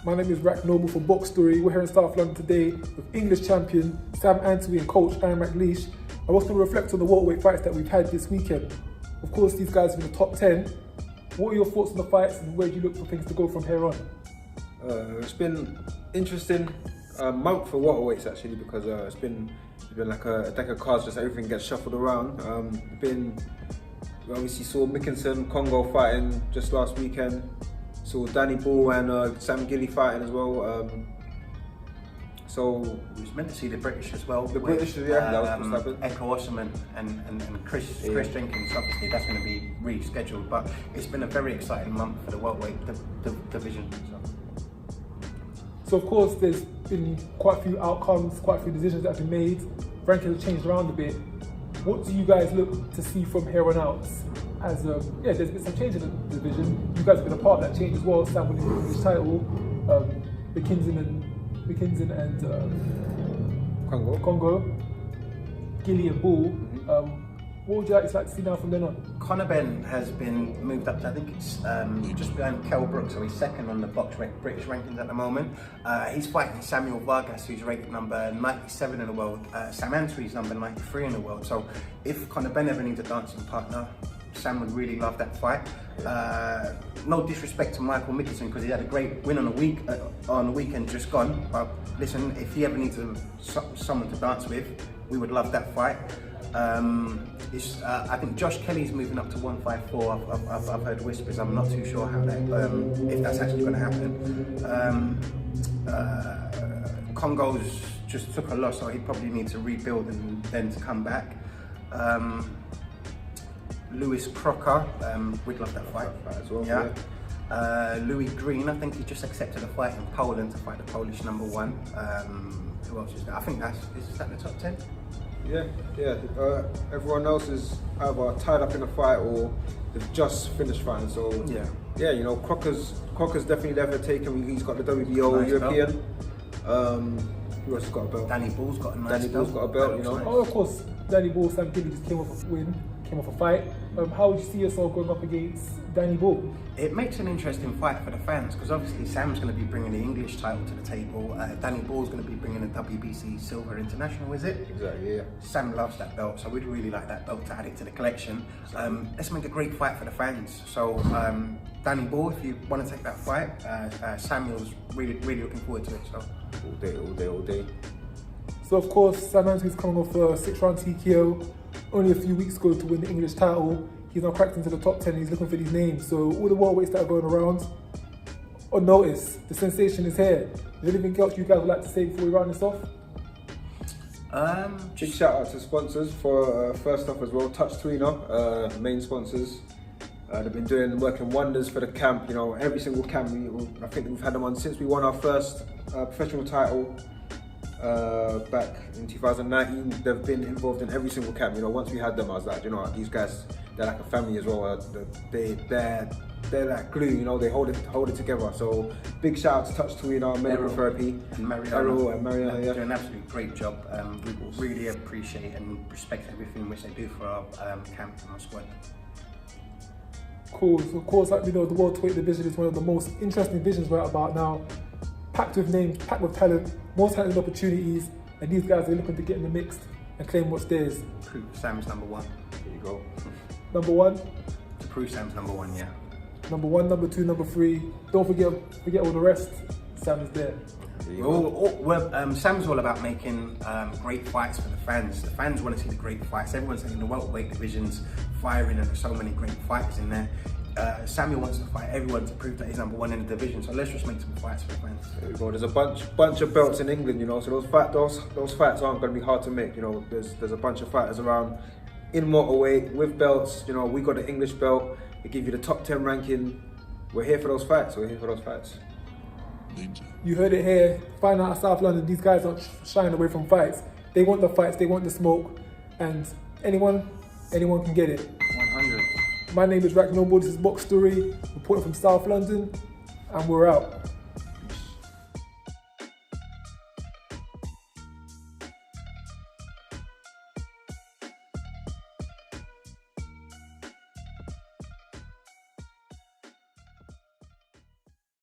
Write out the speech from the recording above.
My name is Rakeem from Box Story. We're here in South London today with English champion Sam Antwi and coach McLeish. I was going to reflect on the welterweight fights that we've had this weekend. Of course, these guys are in the top 10. What are your thoughts on the fights and where do you look for things to go from here on? It's been interesting month for welterweights actually, because it's been like a deck of cards, just everything gets shuffled around. We obviously saw Mickinson, Congo fighting just last weekend. Saw Danny Ball and Sam Gilly fighting as well. So we was meant to see the British as well. The British, yeah, that was supposed to happen. Echo Osman and Chris Jenkins. Obviously, that's going to be rescheduled. But it's been a very exciting month for the welterweight division. So of course, there's been quite a few outcomes, quite a few decisions that have been made. Rankings have changed around a bit. What do you guys look to see from here on out? As there's been some change in the division. You guys have been a part of that change as well. Sam winning the English title, Mickinson and Congo, Gilly and Ball. What would you like to see now from then on? Conor Benn has been moved up to, I think it's just behind Kell Brooks, so he's second on the British rankings at the moment. He's fighting Samuel Vargas, who's rated number 97 in the world. Sam Antwi's number 93 in the world. So if Conor Benn ever needs a dancing partner, Sam would really love that fight. No disrespect to Michael Mickinson, because he had a great win on the weekend just gone. But listen, if he ever needs someone to dance with, we would love that fight. I think Josh Kelly's moving up to 154. I've heard whispers. I'm not too sure how that, if that's actually going to happen. Congo's just took a loss, so he probably needs to rebuild and then to come back. Lewis Crocker, we'd love that fight as well. Yeah. Louis Green, I think he just accepted a fight in Poland to fight the Polish number 1. Who else is there? I think is that in the top 10? Yeah. Everyone else is either tied up in a fight or they've just finished fighting. So yeah, you know, Crocker's definitely there for taking. He's got the WBO nice European. Who else has got a belt? Danny Ball's got a nice belt. Ball's got a belt, you know. Nice. Oh, of course, Danny Ball, Sam Gilly just came off a win, came off a fight. How would you see yourself going up against Danny Ball? It makes an interesting fight for the fans, because obviously Sam's going to be bringing the English title to the table. Danny Ball's going to be bringing the WBC Silver International, is it? Exactly, yeah. Sam loves that belt, so we'd really like that belt to add it to the collection. Let's make a great fight for the fans. So Danny Ball, if you want to take that fight, Samuel's really looking forward to it. So all day. So of course, Sam Antwi's coming off a 6-round TKO only a few weeks ago to win the English title. He's now cracked into the top 10. He's looking for these names. So all the welterweights that are going around, on notice, the sensation is here. Is there anything else you guys would like to say before we round this off? Big shout out to sponsors for first off as well. Touch Tweener, main sponsors. They've been working wonders for the camp. You know, every single camp. I think we've had them on since we won our first professional title. Back in 2019, they've been involved in every single camp. You know, once we had them, I was like, you know, these guys, they're like a family as well. They're like glue. You know, they hold it together. So big shout out to Touch Tweener, Medical Therapy, and Mariana. They're doing an absolutely great job. We really appreciate and respect everything which they do for our camp and our squad. Cool. So of course, like we know, the welterweight division is one of the most interesting divisions right about now. Packed with names, packed with talent, more talent and opportunities, and these guys are looking to get in the mix and claim what's theirs. Prove Sam's number 1. There you go. Number 1? To prove Sam's number 1, yeah. Number 1, number 2, number 3. Don't forget all the rest. Sam is there. Sam's all about making great fights for the fans. The fans want to see the great fights. Everyone's saying the welterweight division's firing and there's so many great fighters in there. Samuel wants to fight everyone to prove that he's number 1 in the division, so let's just make some fights for the fans. There we go. There's a bunch of belts in England, you know, so those fights aren't going to be hard to make. You know, there's a bunch of fighters around in welterweight with belts. You know, we got the English belt. They give you the top 10 ranking. We're here for those fights. You heard it here. Find out South London, these guys aren't shying away from fights. They want the fights, they want the smoke, and anyone can get it. 100. My name is Rakeem. This is Box Story, reporting from South London, and we're out.